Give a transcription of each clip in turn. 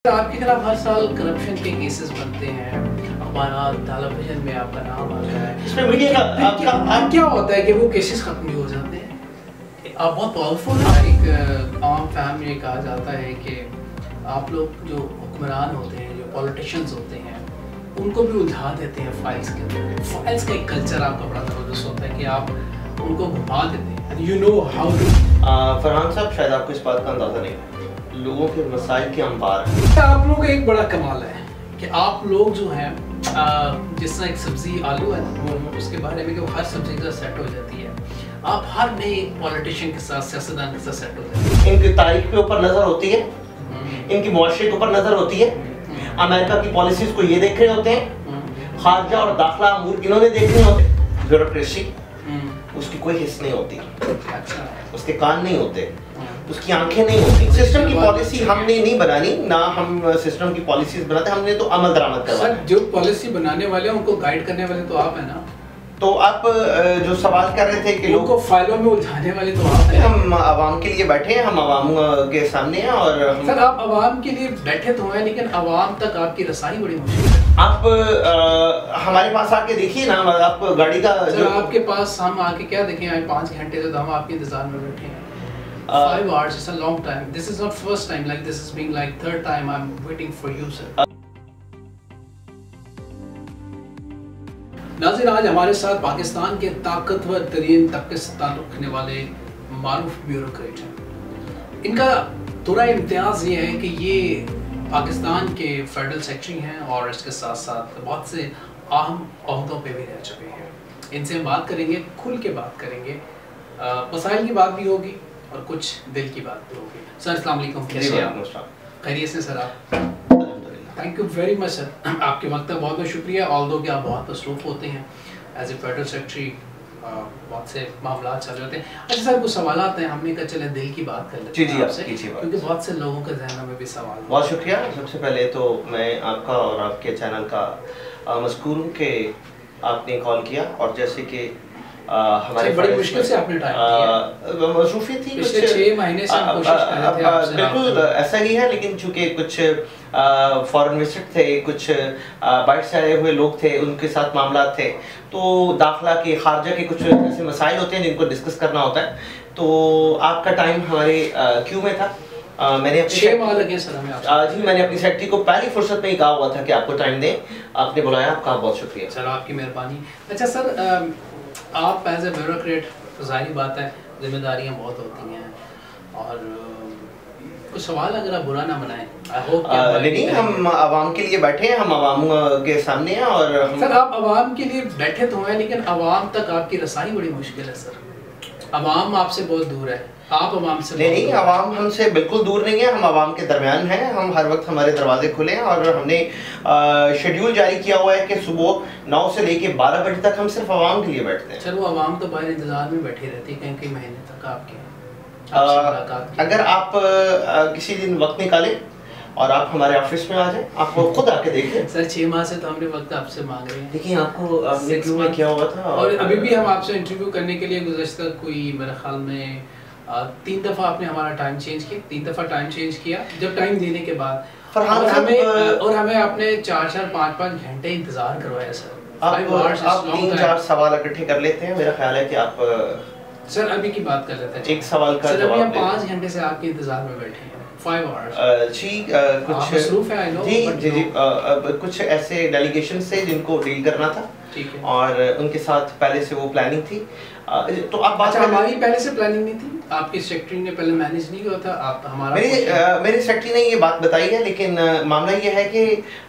आपके खिलाफ हर साल करप्शन के केसेस बनते हैं, अखबार टेलीविजन में आपका नाम आता है, इसमें मीडिया का क्या होता है कि वो केसेस खत्म नहीं हो जाते हैं? आप बहुत पावरफुल हैं। एक आम फैम में कहा जाता है कि आप लोग जो हुक्मरान होते हैं, जो पॉलिटिशियंस होते हैं, उनको भी उलझा देते हैं फाइल्स के अंदर। फाइल्स का एक कल्चर आपका बड़ा ज़बरदस्त होता है कि आप उनको घुमा देते हैं। You know how to. Farhan साहब, शायद आपको इस बात का अंदाजा नहीं है, लोगों के मसाइल के अंबार हैं। आप लोगों का एक बड़ा कमाल है कि आप लोग जो हैं जिस तरह एक सब्जी आलू है ना, उसके बारे में कि वो हर सब्जी के साथ सेट हो जाती है, आप हर नए पॉलिटिशियन के साथ, सियासतदान के साथ सेट हो जाते हैं। इनकी तारीख के ऊपर नजर होती है, इनकी मुआशरे के ऊपर नजर होती है, अमेरिका की पॉलिसीज को ये देख रहे होते हैं, खारजा और दाखिला अमूर इन्होंने देख रहे होते हैं। ब्यूरोक्रेसी उसकी कोई हिस्स नहीं होती, अच्छा, उसके कान नहीं होते, उसकी आंखें नहीं होती। सिस्टम की पॉलिसी हमने नहीं बनानी, ना हम सिस्टम की पॉलिसीज बनाते, हमने तो अमल दरामद करवाना है। जो पॉलिसी बनाने वाले हैं उनको गाइड करने वाले तो आप है ना। तो आप जो सवाल कर रहे थे कि लोगों को फाइलों में उलझाने वाले तो आप हैं। हम आवाम के लिए बैठे हैं, हम आवाम के सामने हैं और सर आप आवाम के लिए बैठे तो हैं, लेकिन आवाम तक आपकी रसाई बड़ी मुश्किल है। आप हमारे पास आके देखिए ना, आप गाड़ी का सर आपके पास हम आके क्या देखें? 5 घंटे से तो हम आपके इंतजार में बैठे हैं। 5 hours is a long time. This is not first time. Like this is being like third time I'm waiting for you, sir. नाज़रीन, आज हमारे साथ पाकिस्तान के ताकतवर तरीन तबके से ताल्लुक़ रखने वाले मारूफ ब्यूरोक्रेट हैं। इनका थोड़ा इम्तियाज़ ये है कि ये पाकिस्तान के फेडरल सेक्रेटरी हैं और इसके साथ साथ बहुत से अहम ओहदों पे भी रह चुके हैं। इनसे हम बात करेंगे, खुल के बात करेंगे, मसाइल की बात भी होगी और कुछ दिल की बात भी होगी। सर अस्सलाम वालेकुम, कैसे हैं आप? खैरियत से सर आप? Thank you very much sir, आपके वक्त का बहुत बहुत शुक्रिया। ऑल्दो कि आप बहुत मसरूफ़ होते हैं एज ए फेडरल सेक्रेटरी, बहुत से मामला चल रहे होते हैं। अच्छा सर, कुछ सवाल आते हैं, हमने कहा चले दिल की बात कर लेते हैं आपसे, क्योंकि बहुत से लोगों के जहनों में भी सवाल। बहुत शुक्रिया। सबसे पहले तो मैं आपका और आपके चैनल का मशकूर हूँ कि आपने कॉल किया, और जैसे कि हमारे बड़ी मुश्किल से आपने टाइम दिया, मसरूफियत थी, पिछले 6 महीने से हम कोशिश कर रहे थे आपसे। बिल्कुल ऐसा ही है, लेकिन चूंकि कुछ फॉरेन विजिट थे, कुछ बाहर से आए हुए लोग थे, उनके साथ मामला थे, तो दाखिला के, खारजा के कुछ ऐसे मसाइल होते हैं जिनको डिस्कस करना होता है, तो आपका टाइम हमारे क्यू में था। मैंने अपनी 6 माह लगे सर हमें आपसे। जी, मैंने अपनी सेक्रेटरी को पहली फुर्सत में ही कहा हुआ था कि आपको टाइम दें, आपने बुलाया, आपका बहुत शुक्रिया सर, आपकी मेहरबानी। अच्छा सर, आप एज ए ब्यूरोक्रेट, ज़ाहिर बात है जिम्मेदारियाँ बहुत होती हैं, और कुछ सवाल अगर आप बुरा ना बनाएं, आई होप नहीं, हम आवाम के लिए बैठे हैं, हम आवाम के सामने हैं और सर आप आवाम के लिए बैठे तो हैं, लेकिन आवाम तक आपकी रसाई बड़ी मुश्किल है सर। आवाम आपसे बहुत दूर है, आप आवाम से नहीं, आवाम हमसे बिल्कुल दूर नहीं है, हम आवाम के दरमियान हैं। हम हर वक्त, हमारे दरवाजे खुले हैं और हमने शेड्यूल जारी किया हुआ है कि सुबह 9 से लेकर 12 बजे तक हम सिर्फ आवाम के लिए बैठते हैं। सर वो आवाम तो बाहर इंतजार में बैठी रहती है कई महीने तक आपके। अगर आप किसी दिन वक्त निकालें और आप हमारे ऑफिस में आ जाएं, आपको खुद आके देखें। सर 6 माह से तो हमने वक्त आपसे मांग रहे हैं। देखिए, आपको इंटरव्यू में क्या हुआ था, और अभी भी हम आपसे इंटरव्यू करने के लिए गुज़श्ता कोई मेरे ख्याल में 3 दफ़ा आपने हमारा टाइम चेंज किया, 3 दफ़ा टाइम चेंज किया। जब टाइम देने के बाद हमें आपने 4-4, 5-5 घंटे इंतजार करवाया सर। आप 3-4 सवाल इकट्ठे कर लेते हैं, मेरा ख्याल है कि आप सर अभी की बात कर लेते हैं। एक सवाल का सर अभी हम जवाब 5 घंटे से आपके इंतजार में बैठे हैं, 5 hours। जी, कुछ मसरूफ है, आई नो, जी, कुछ ऐसे डेलीगेशन से जिनको डील करना था, ठीक है, और उनके साथ पहले से वो प्लानिंग थी। तो आप बात, हमारी पहले से प्लानिंग नहीं थी, आपकी सेक्रेटरी ने पहले मैनेज नहीं किया था, आप हमारा मेरी सेक्रेटरी ने ये बात बताई है, लेकिन मामला ये है कि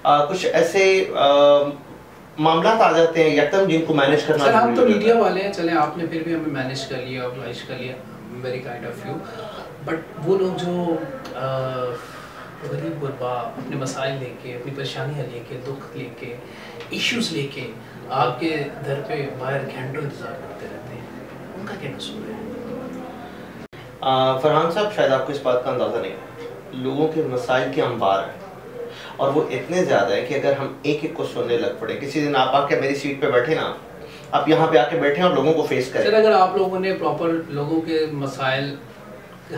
कुछ ऐसे मामला आ जाते हैं यकदम जिनको मैनेज करना। सर हम तो मीडिया वाले हैं, चले आपने फिर भी हमें मैनेज कर लिया, ऑब्लाइज कर लिया, very kind of you. But वो लोग जो गरीब गुरबा अपने मसाइल लेके, अपनी परेशानियाँ लेके, दुख लेके, इश्यूज लेके आपके घर पे बाहर घंटों इंतजार करते रहते हैं, उनका क्या कसूर है? फरहान साहब, शायद आपको इस बात का अंदाज़ा नहीं है, लोगों के मसाइल के अंबार हैं और वो इतने ज़्यादा है कि अगर हम एक एक को सुनने लग पड़े, किसी दिन आप आके मेरी सीट पे बैठे ना, आप यहाँ पे आके बैठे और लोगों को फेस करें। सर अगर आप लोगों ने प्रॉपर लोगों के मसाइल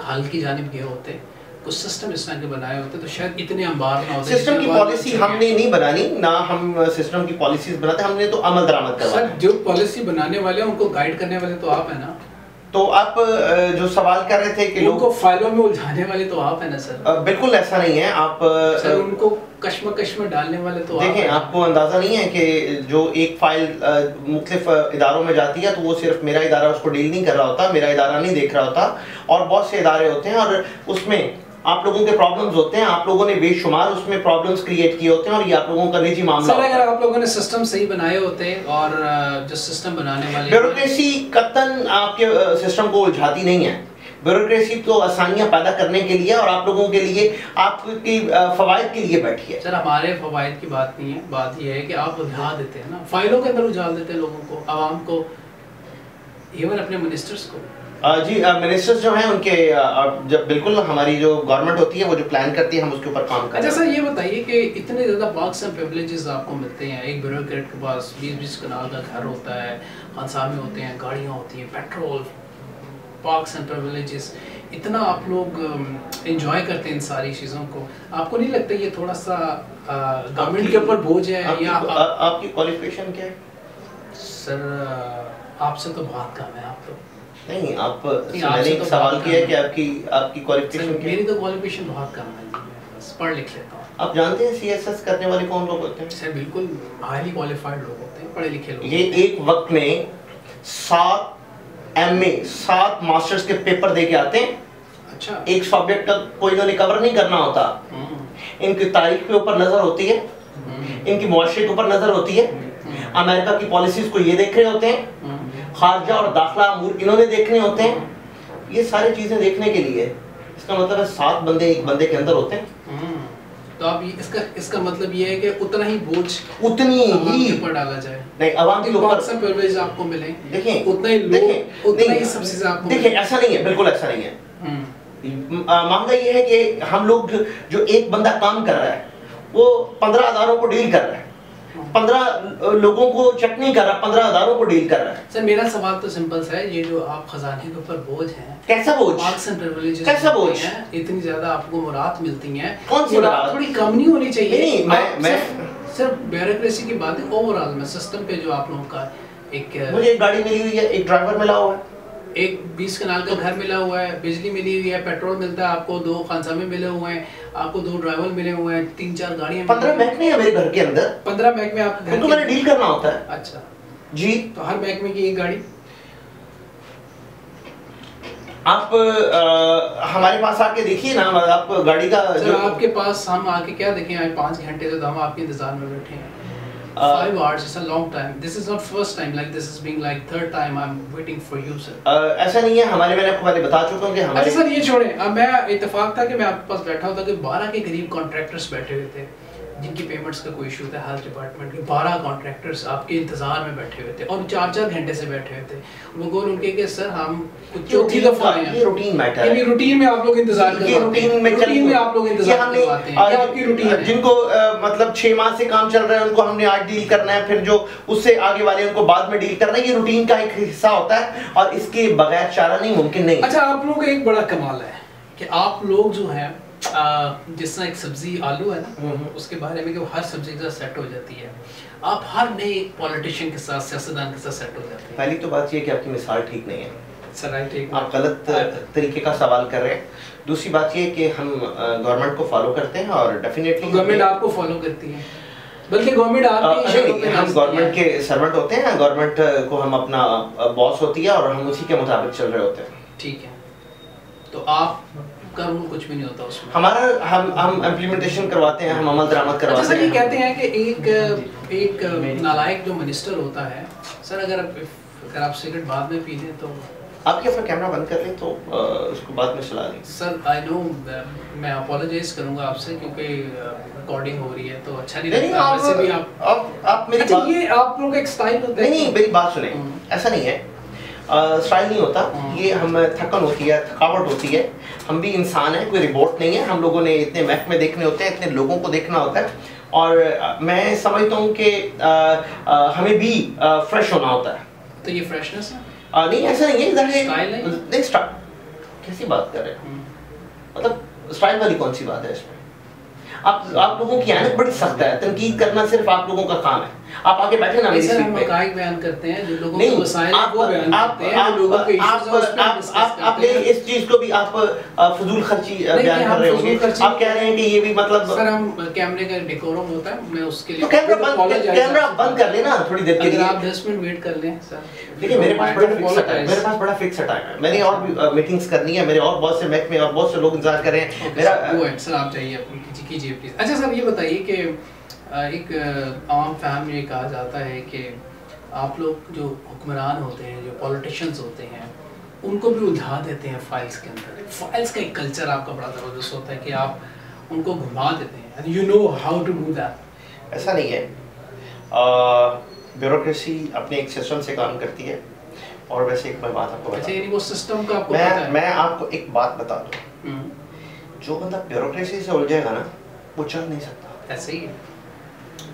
हल की जानिब गए होते कुछ सिस्टम इस तरह के बनाए होते तो शायद इतने अंबार ना होते। सिस्टम की पॉलिसी हमने नहीं बनानी ना, हम सिस्टम की पॉलिसीज बनाते, हमने तो अमल दरामद करवाना है। जो पॉलिसी बनाने वाले हैं उनको गाइड करने वाले तो आप है ना। तो आप जो सवाल कर रहे थे कि उनको फाइलों में उलझाने वाले तो आप है ना सर। बिल्कुल ऐसा नहीं है। आप सर उनको कश्मकश में डालने वाले तो देखें, आपको अंदाजा नहीं है कि जो एक फाइल मुख्तलिफ इदारों में जाती है तो वो सिर्फ मेरा इदारा उसको डील नहीं कर रहा होता, मेरा इदारा नहीं देख रहा होता, और बहुत से इदारे होते हैं और उसमें आप लोगों के प्रॉब्लम्स होते हैं, आप लोगों ने बेशुमार उसमें प्रॉब्लम्स क्रिएट किए होते हैं और ये आप लोगों का निजी मामला होता है। अगर आप लोगों ने सिस्टम सही बनाए होते और जो सिस्टम बनाने वाले ब्यूरोक्रेसी कतन आपके सिस्टम को उलझाती नहीं है। ब्यूरोक्रेसी तो आसानियां पैदा करने के लिए और आप लोगों के लिए, आपकी फवायद के लिए बैठी है। सर हमारे फवायद की बात नहीं है, बात ये है कि आप उलझा देते हैं ना, फाइलों के अंदर उलझा देते हैं लोगों को, आवाम को, इवन अपने मिनिस्टर्स को। जी मिनिस्टर्स जो हैं उनके जब बिल्कुल हमारी जो गवर्नमेंट होती है वो जो प्लान करती है हम उसके ऊपर काम करते हैं। अच्छा सर ये बताइए कि इतने ज़्यादा पार्क्स एंड प्रिविलेजेस आपको मिलते हैं, एक ब्यूरोक्रेट के पास 20-20 कनाल का घर होता है, खानसामे होते हैं, गाड़ियाँ होती हैं, पेट्रोल, पार्क्स एंड प्रिविलेजेस, इतना आप लोग एंजॉय करते हैं इन सारी चीज़ों को, आपको नहीं लगता ये थोड़ा सा गवर्नमेंट के ऊपर बोझ है? या आपकी क्वालिफिकेशन क्या है? सर आपसे तो बहुत कम है। आप तो नहीं, आप मैंने एक सवाल किया कि आपकी क्वालिफिकेशन क्या है? मेरी तो क्वालिफिकेशन बहुत कम है, बस पढ़ लिख लेता हूँ। आप जानते हैं सीएसएस करने वाले कौन लोग होते हैं? सर बिल्कुल हाईली क्वालिफाइड लोग होते हैं, पढ़े लिखे लोग। ये एक वक्त में 7 एमए 7 मास्टर्स के पेपर दे के आते हैं। अच्छा। एक सब्जेक्ट का कोई इन्होंने कवर नहीं करना होता, इनकी तारीख के ऊपर नजर होती है, इनकी मुआशरे के ऊपर नजर होती है, अमेरिका की पॉलिसीज को ये देख रहे होते हैं, खारजा और दाखिला अमूर इन्होंने देखने होते हैं, ये सारी चीजें देखने के लिए इसका मतलब है 7 बंदे एक बंदे के अंदर होते हैं। तो आप इसका मतलब ये है कि उतना ही बोझ उतनी ही ऊपर डाला जाए। नहीं, अवाम के ऊपर सब प्रिविलेज आपको मिले, देखें उतना ही लोग, उतना ही सब चीजें आपको देखें, ऐसा नहीं है, बिल्कुल ऐसा नहीं है। मामला ये है कि हम लोग जो एक बंदा काम कर रहा है वो 15 अदारों को डील कर रहा है, 15 लोगों को चेक नहीं कर रहा, 15 अदारों को डील कर रहा है। सर मेरा सवाल तो सिंपल सा है, ये जो आप खजाने के ऊपर बोझ है, कैसा बोझ? पार्क्स एंड प्रिविलेजेस कैसा बोझ? इतनी ज्यादा आपको मुराद मिलती हैं, कौन सी मुराद? थोड़ी कम नहीं होनी चाहिए? नहीं, मैं सिर्फ ब्यूरोक्रेसी की बात है, ओवरऑल में सिस्टम पे जो आप लोगों का एक, मुझे एक गाड़ी मिली हुई है, एक ड्राइवर मिला हुआ है, एक 20 कनाल का घर मिला हुआ है, बिजली मिली हुई है, पेट्रोल मिलता है आपको, 2 खानसामे मिले हुए हैं आपको, 2 ड्राइवर मिले हुए हैं, 3-4 गाड़ियां, 15 महकमे है मेरे घर के अंदर, 15 महकमे आप घर तो मैंने डील करना होता है। अच्छा जी, तो हर महकमे की एक गाड़ी। आप हमारे पास आके देखिए ना, आप गाड़ी का जो आपके पास हम आके क्या देखें, आज 5 घंटे से तो हम आपके इंतजार में बैठे हैं। 5 hours is a long time. This is not first time, like this is being like third time I'm waiting for you, sir. ऐसा नहीं है, मैंने आपको पहले बता चुका हूँ कि हमारे। अच्छा सर ये छोड़े, अब मैं इत्तेफाक था कि मैं आपके पास बैठा होता कि 12 के करीब कॉन्ट्रैक्टर्स बैठे हुए थे जिनकी पेमेंट्स का कोई इशू था, हेल्थ डिपार्टमेंट के 12 कॉन्ट्रैक्टर्स आपके इंतजार में बैठे हुए थे और 4-4 घंटे से बैठे हुए थे। वो गोल उनके कि सर हम कुछ चौथी दफा आए हैं, ये रूटीन मैटर है, ये रूटीन में आप लोग इंतजार करते हैं, रूटीन में आप लोग इंतजार करवाते हैं, ये आपकी रूटीन है। जिनको मतलब 6 माह से काम चल रहा है उनको हमने आज डील करना है, फिर जो उससे आगे वाले उनको बाद में डील करना है, ये रूटीन का एक हिस्सा होता है और इसके बगैर चारा नहीं मुमकिन नहीं। अच्छा आप लोगों का एक बड़ा कमाल है कि आप लोग जो हैं जिस तरह एक सब्जी आलू है ना, उसके बारे में कि वो हर सब्जी के साथ सेट हो जाती है, आप हर नए पॉलिटिशियन के साथ, सियासतदान के साथ सेट हो जाते हैं। पहली तो बात ये कि आपकी मिसाल ठीक नहीं है सर, आप गलत तरीके का सवाल कर रहे हैं। दूसरी बात ये कि हम गवर्नमेंट को फॉलो करते हैं और डेफिनेटली गवर्नमेंट आपको फॉलो करती है, बल्कि गवर्नमेंट आपके हम गवर्नमेंट के सर्वेंट होते हैं, गवर्नमेंट को हम अपना बॉस होती है और हम उसी के मुताबिक चल रहे होते हैं। ठीक है, तो आप का रूल कुछ भी नहीं होता उसमें। हमारा हम इम्प्लीमेंटेशन करवाते हैं, हम अमल दरामद करवाते हैं। ये कहते हैं कि एक नालायक जो मिनिस्टर होता है सर, अगर आप सिगरेट बाद में पी लें तो आपके अपना कैमरा बंद कर लें तो उसको बाद में चला लें। सर आई नो, मैं अपोलोजाइज करूंगा आपसे क्योंकि रिकॉर्डिंग हो रही है तो अच्छा नहीं लगता। वैसे भी आप मेरी बात, ये आप लोगों का एक स्टाइल होता है। नहीं मेरी बात सुने, ऐसा नहीं है, स्टाइल नहीं होता ये, हम थकन होती है, थकावट होती है, हम भी इंसान हैं, कोई रिपोर्ट नहीं है, हम लोगों ने इतने महकमे देखने होते हैं, इतने लोगों को देखना होता है और मैं समझता हूँ कि हमें भी फ्रेश होना होता है। तो ये फ्रेशनेस है? नहीं ऐसा नहीं है, स्टाइल नहीं, कैसी बात कर रहे हैं, मतलब स्टाइल वाली कौन सी बात है इसमें? आप लोगों की आदत बड़ी सख्त है, तनकीद करना सिर्फ आप लोगों का काम है। आप आगे बैठे ना मेरी सीट पे, बयान करते हैं जो लोगों को मसाइल वो बयान करते हैं, जो लोगों के इश्यूज हैं उस पे डिस्कस करते हैं। आपने इस चीज को भी आप फजूल खर्ची बयान कर रहे होंगे। आप कह रहे हैं कि ये भी मतलब सर हम कैमरे का डेकोरम होता है, मैं उसके लिए तो कैमरा बंद कर लेना थोड़ी देर के लिए। आप 10 मिनट वेट कर लें सर। देखिए मेरे पास बड़ा फिक्स टाइम है, मैंने और भी मीटिंग्स करनी है, मेरे और बहुत से महकमे और बहुत से लोग इंतजार कर रहे हैं मेरा। वो है सर, आप चाहिए अपनी कीजिए प्लीज। अच्छा सर ये बताइए कि एक आम फहम ये कहा जाता है कि आप लोग जो हुक्मरान होते हैं, जो पॉलिटिशियंस होते हैं, उनको भी उलझा देते हैं फाइल्स के अंदर। फाइल्स का एक कल्चर आपका बड़ा ज़बरदस्त होता है कि आप उनको घुमा देते हैं, you know how to do that. ऐसा नहीं है, ब्यूरोक्रेसी अपने एक सिस्टम से काम करती है। और वैसे एक मैं बात आपको अच्छा यानी वो सिस्टम का आपको पता है? मैं आपको एक बात बता दूं, जो बंदा ब्यूरोक्रेसी से उलझेगा ना वो चल नहीं सकता। ऐसे ही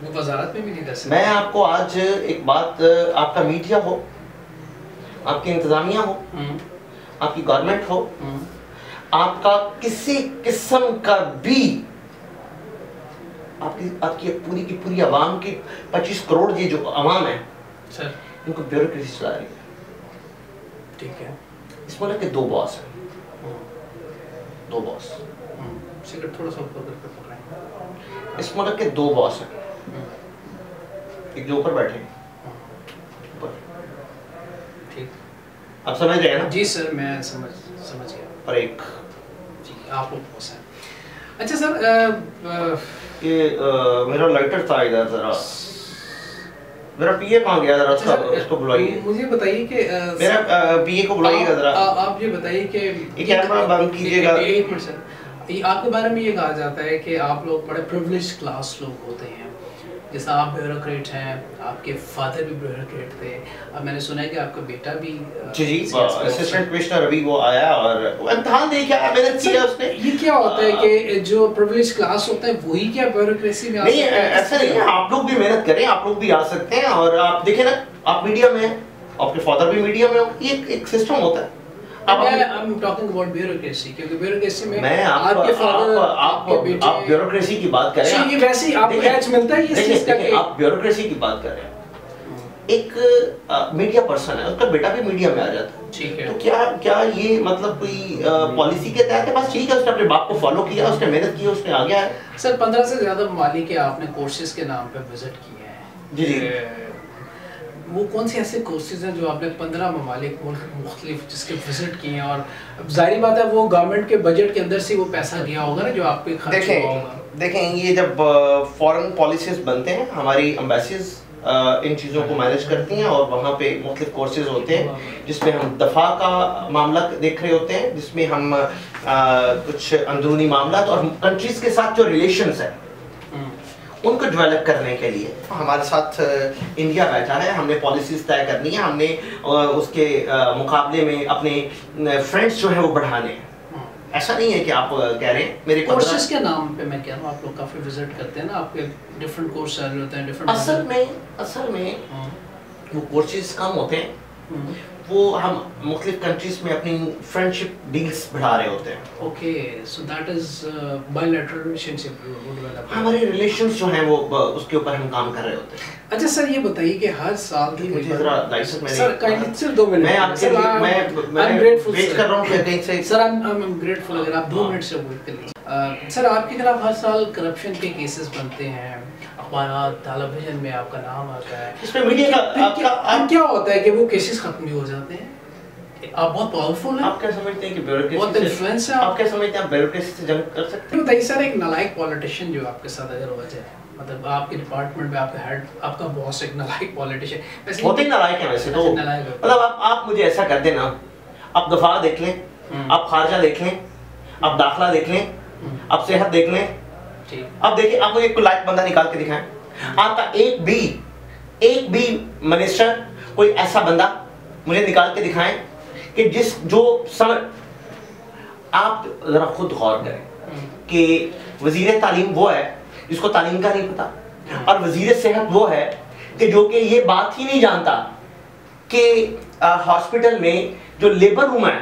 वो वजारत में भी नहीं कर सकता। मैं आपको आज एक बात, आपका मीडिया हो, आपकी इंतजामिया हो, आपकी गवर्नमेंट हो, आपका किसी किस्म का भी आपकी पूरी की पूरी आवाम की 25 करोड़ ये जो आवाम है सर, इनको ब्यूरोक्रेसी चला रही है। ठीक है, इस मुल्क के दो बॉस हैं, दो बॉस। सिगरेट थोड़ा सा ऊपर करके पकड़ रहे हैं। इस मुल्क के दो बॉस हैं, एक जो ऊपर बैठे ऊपर, ठीक, आप समझ रहे हैं ना? जी सर मैं समझ गया। और एक जी आप लोग बॉस हैं। अच्छा सर ये मेरा लाइटर था इधर, जरा मेरा पीए कहाँ गया, जरा उसको बुलाइए। मुझे बताइए कि मेरा पीए को बुलाइएगा जरा। आप ये बताइए कि ये कैमरा बंद कीजिएगा। एक मिनट सर, आपके बारे में ये कहा जाता है कि आप लोग बड़े प्रिविलेज्ड क्लास लोग होते हैं, जैसा आप ब्यूरोक्रेट हैं, आपके फादर भी ब्यूरोक्रेट थे, अब मैंने सुना है कि आपका बेटा भी जी असिस्टेंट कमिश्नर अभी वो आया और इम्तिहान दे के आया, मेहनत किया उसने। ये क्या होता है कि जो प्रिविलेज्ड क्लास होता है वही क्या ब्यूरोक्रेसी में आ नहीं, ऐसा नहीं है, आप लोग भी मेहनत करें, आप लोग भी आ सकते हैं। और आप देखें ना, आप मीडिया में हैं, आपके फादर भी मीडिया में हो, ये एक सिस्टम होता है। I'm talking about bureaucracy, क्योंकि bureaucracy में मैं आपके फादर, आपके बेटे, आप ब्यूरोक्रेसी की बात कर रहे हैं। ये वैसे ही आपको कैच मिलता है इस चीज का कि आप ब्यूरोक्रेसी की बात कर रहे हैं। एक मीडिया पर्सन है, उसका बेटा भी मीडिया में आ जाता है, ठीक है, तो क्या ये मतलब कोई पॉलिसी के तहत है? बस ठीक है, उसने अपने बाप को फॉलो किया, उसने मेहनत की, उसने आ गया है। सर 15 से ज्यादा ममालिक के आपने कोर्सेज के नाम पे विजिट किए हैं। जी वो कौन से ऐसे कोर्सेज हैं जो आपने 15 ममालिक मुख्तलिफ जिसके विजिट किए हैं? और जाहिर बात है वो गवर्नमेंट के बजट के अंदर से वो पैसा गया होगा ना जो आप पे खर्च हुआ होगा। देखें ये जब फॉरेन पॉलिसीज बनते हैं, हमारी एम्बेसीज इन चीज़ों को मैनेज करती हैं और वहाँ पे मुख्तलिफ कोर्सेज होते हैं जिसमें हम दफा का मामला देख रहे होते हैं, जिसमें हम कुछ अंदरूनी मामला और कंट्रीज के साथ जो रिलेशंस है उनको डेवलप करने के लिए हमारे साथ इंडिया बैठा है। हमने पॉलिसीज तय करनी है, हमने उसके मुकाबले में अपने फ्रेंड्स जो है वो बढ़ाने हैं। ऐसा नहीं है कि आप कह रहे हैं मेरे कोर्सेज के नाम पे मैं कह रहा हूँ, आप लोग काफी विजिट करते हैं ना, आपके डिफरेंट कोर्स चल होते हैं डिफरेंट। असल में वो कोर्सेज कम होते हैं, वो हम मुख्तलिफ कंट्रीज में अपनी फ्रेंडशिप डील्स बढ़ा रहे होते हैं। Okay, so that is bilateral relationship develop. हमारे रिलेशंस जो हैं वो उसके ऊपर हम काम कर रहे होते हैं। अच्छा सर ये बताइए कि हर साल मुझे जरा लाइसेंस में सर काइंडली सिर्फ 2 मिनट मैं आपके लिए मैं ग्रेटफुल वेट कर रहा हूं कि कहीं से सर आई एम ग्रेटफुल अगर आप 2 मिनट से वेट कर लीजिए। सर आपके खिलाफ हर साल करप्शन के केसेस बनते हैं, अखबार टेलीविजन में आपका नाम आता है, इसमें मीडिया का क्या होता है कि वो केसेस खत्म भी हो जाते हैं? आप बहुत पावरफुल हैं। आप क्या समझते हैं कि ब्यूरोक्रेसी बहुत इन्फ्लुएंस है? आप क्या समझते हैं ब्यूरोक्रेसी से जंग कर सकते हैं? बताइए सर, एक नालायक पॉलिटिशियन जो आपके साथ अगर हो जाए, मतलब आपके डिपार्टमेंट में आपका हेड, आपका बॉस एक नालायक पॉलिटिशियन, वैसे होते ही नालायक हैं वैसे तो, मतलब आप मुझे ऐसा कर देना, आप दफा देख लें, आप खारजा देख लें, आप दाखिला देख लें, आप सेहत देख लें, अब देखिए आप मुझे एक लायक बंदा निकाल के दिखाएं। आपका एक भी मिनिस्टर, कोई ऐसा बंदा मुझे निकाल के दिखाएं कि जो समझ, आप जरा खुद गौर करें कि वजीर तालीम वो है जिसको तालीम का नहीं पता, और वजीर सेहत वो है कि जो कि ये बात ही नहीं जानता कि हॉस्पिटल में जो लेबर रूम है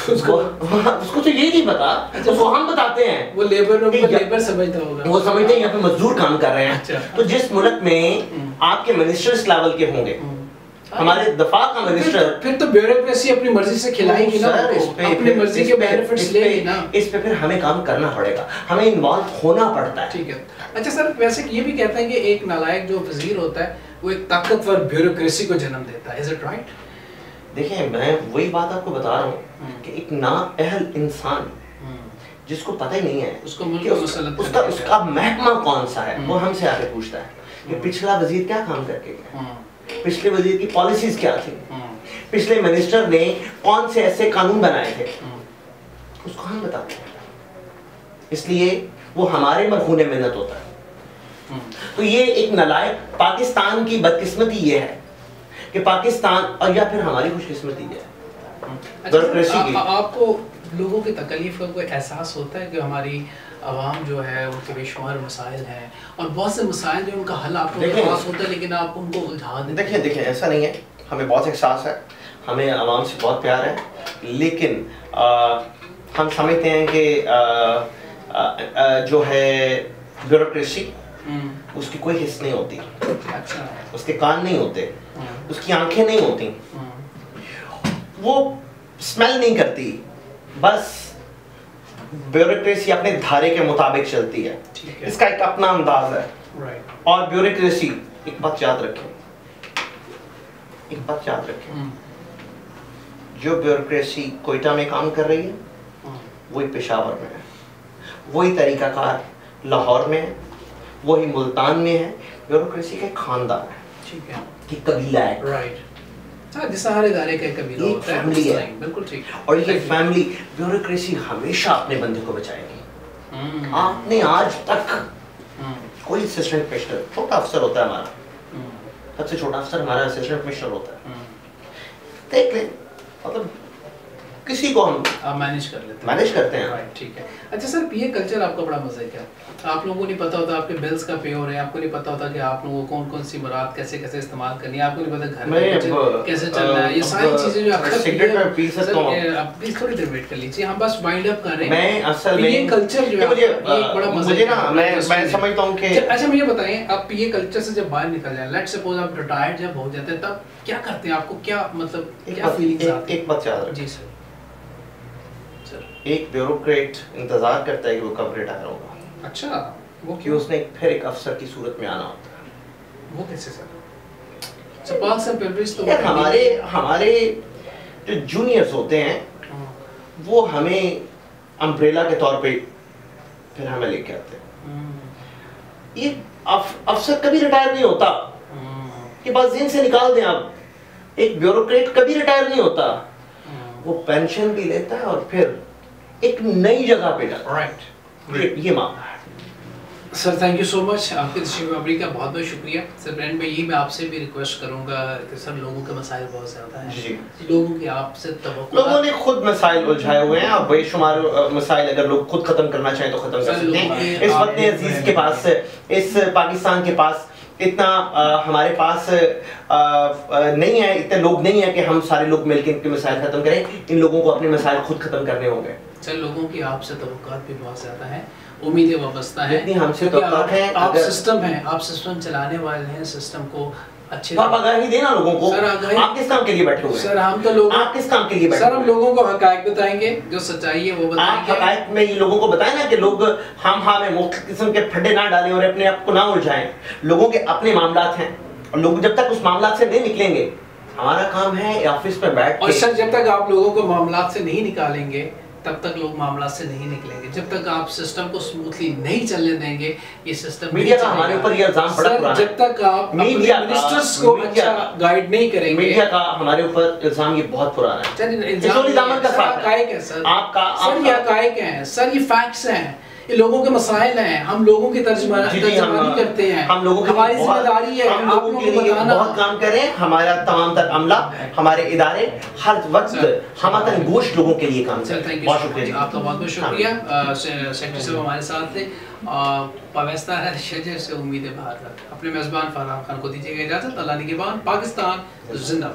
उसको तो ये नहीं पता, उसको हम बताते हैं। वो लेबर समझता होगा, वो समझते हैं यहाँ पे मजदूर काम कर रहे हैं। तो जिस मुल्क में आपके मिनिस्टर्स लेवल के होंगे, हमारे दफा का मिनिस्टर, फिर तो ब्यूरोक्रेसी अपनी मर्जी से खिलाएगी ना, अपनी मर्जी के बेनिफिट्स लेगी ना। इस पे फिर हमें काम करना पड़ेगा, हमें इन्वॉल्व होना पड़ता है। ठीक है। अच्छा सर, वैसे ये भी कहते हैं कि एक नालायक जो वजीर होता है वो एक ताकतवर ब्यूरोक्रेसी को जन्म देता है, इज इट राइट? देखिए, मैं वही बात आपको बता रहा हूँ कि एक नाअहल इंसान जिसको पता ही नहीं है उसका उसका महकमा कौन सा है, वो हमसे आके पूछता है कि पिछला वजीर क्या काम करके गया, पिछले वजीर की पॉलिसीज क्या थी, पिछले मिनिस्टर ने कौन से ऐसे कानून बनाए थे, उसको हम बताते हैं। इसलिए वो हमारे मरहूने मेहनत होता है। तो ये एक नालायक पाकिस्तान की बदकिस्मती ये है कि पाकिस्तान, और या फिर हमारी खुशकिस्मती है। अच्छा, आपको लोगों की तकलीफ का कोई एहसास होता है कि हमारी आवाम जो है उनके बेशुमार मसाइल हैं और बहुत से मसाइल जो उनका हल आपको एहसास होता है लेकिन आप उनको उलझा देते हैं? देखिए ऐसा नहीं है, हमें बहुत एहसास है, हमें आवाम से बहुत प्यार है, लेकिन हम समझते हैं कि जो है ब्यूरोक्रेसी, उसकी कोई हिस्स नहीं होती। अच्छा। उसके कान नहीं होते, उसकी आंखें नहीं होती, वो स्मेल नहीं करती, बस ब्यूरोक्रेसी अपने धारे के मुताबिक चलती है। इसका एक अपना अंदाज है। और ब्यूरोक्रेसी, एक बात याद रखें, जो ब्यूरोक्रेसी कोयटा में काम कर रही है वही पेशावर में है, वही तरीकाकार लाहौर में है, वही मुल्तान में है। ब्यूरोक्रेसी का खानदान है, ठीक है, कि कबीला है, राइट। जिस हर इदारे का कबीला होता है, फैमिली है, बिल्कुल ठीक। और ये फैमिली, ब्यूरोक्रेसी हमेशा अपने बंदे को बचाएगी। आपने आज तक कोई असिस्टेंट कमिश्नर, छोटा अफसर होता है हमारा, सबसे छोटा अफसर हमारा असिस्टेंट कमिश्नर होता है, देख ले, मतलब किसी को हम मैनेज करते हैं, राइट, ठीक है। अच्छा सर, पीए कल्चर आपका बड़ा मजा है क्या? आप लोगों को नहीं पता होता आपके बिल्स का पे हो रहे हैं, आपको नहीं पता होता कि आप लोगों को कौन सी मुराद कैसे इस्तेमाल करनी है, आपको नहीं पता घर में कैसे चलना है, ये सारी चीजें जो आप प्लीज थोड़ी देर वेट कर लीजिए, हम बस वाइंड अप कर रहे हैं। मैं असल में पीए कल्चर जो है एक बड़ा मजा मुझे ना, मैं समझता हूं कि अच्छा मुझे बताएं, आप पीए कल्चर से जब बाहर निकल जाए, लेट्स सपोज आप रिटायर्ड जब हो जाते हैं, तब क्या करते हैं? आपको क्या मतलब क्या फीलिंग्स आती है? एक बात याद रखें जी सर, एक ब्यूरोक्रेट इंतजार करता है कि वो कब रिटायर होगा। अच्छा, वो कि उसने फिर एक अफसर की सूरत में आना होता है। वो कैसे सर? सपाल सर पेपरिस तो यार हमारे जो जूनियर्स होते हैं वो हमें अम्ब्रेला के तौर पे फिर हमें लेके आते हैं। ये अफसर कभी रिटायर नहीं होता, ये बात ज़हन से निकाल दें आप। एक ब्यूरोक्रेट कभी रिटायर नहीं होता, वो पेंशन भी लेता है और फिर एक नई जगह पे जाता है। राइट, ये मामला है। Sir thank you so much, आपके तशरीफ़ का बहुत बहुत शुक्रिया। सर फ्रेंड मैं यही मैं आपसे भी रिक्वेस्ट करूंगा कि सर लोगों के मसाइल बहुत ज़्यादा हैं जी, लोगों की आपसे तवक्कुआत, लोगों ने खुद मसाइल उलझाए हुए हैं। अब बेशुमार मसाइल अगर लोग खुद खत्म करना चाहें तो खत्म कर सकते हैं। इस वक्त अजीज के पास, इस पाकिस्तान के पास इतना हमारे पास नहीं है, इतने लोग नहीं है कि हम सारे लोग मिलकर इनके मसाइल खत्म करें। इन लोगों को अपने मसाइल खुद खत्म करने होंगे। सर लोगों की आपसे तवक्कुआत भी बहुत ज़्यादा है, उम्मीदें वाबस्ता है, हमसे आप सिस्टम हैं, आप सिस्टम चलाने वाले हैं, सिस्टम को अच्छे आप आगाही देना लोगों को। सर आप किस काम के लिए बैठे हुए हैं? सर हम तो लोग, आप किस काम के लिए बैठे? सर हम लोगों को हकायक बताएंगे, जो सच्चाई है वो बताएंगे। आप हकायक में ये लोगों को बताएं ना कि लोग हम में मुख्तलिफ किस्म के फड्डे ना डालें और अपने आप को ना उलझाएं। लोगों के अपने मामलात हैं और लोग जब तक उस मामलात से नहीं निकलेंगे, हमारा काम है ऑफिस में बैठ के। और सर जब तक आप लोगों को मामलात से नहीं निकालेंगे तब तक लोग मामला से नहीं निकलेंगे। जब तक आप सिस्टम को स्मूथली नहीं चलने देंगे, ये सिस्टम मीडिया का हमारे ऊपर ये इल्जाम बड़ा पुराना है। जब तक आप मीडिया मिनिस्टर्स को अच्छा गाइड नहीं करेंगे, मीडिया का हमारे ऊपर इल्जाम ये बहुत पुराना है। सर ये हकायक है, सर ये फैक्ट्स हैं, ये लोगों के मसाइल हैं, हम लोगों की तर्जुमानी करते हैं, हम लोगों की हमारी जिम्मेदारी है हम लोगों के लिए बहुत काम करें। हमारा तमाम तर अमला, हमारे इदारे हर वक्त हम तक गोश्त लोगों के लिए काम करें। बहुत शुक्रिया आपका, बहुत बहुत शुक्रिया। सेक्रेटरी साहब हमारे साथ थे। पाकिस्तान है शजर से उम्मीदें बाहर रख, अपने मेज़बान फरहान खान को दीजिएगा इजाज़त। अल्लाह निगहबान, पाकिस्तान जिंदाबाद।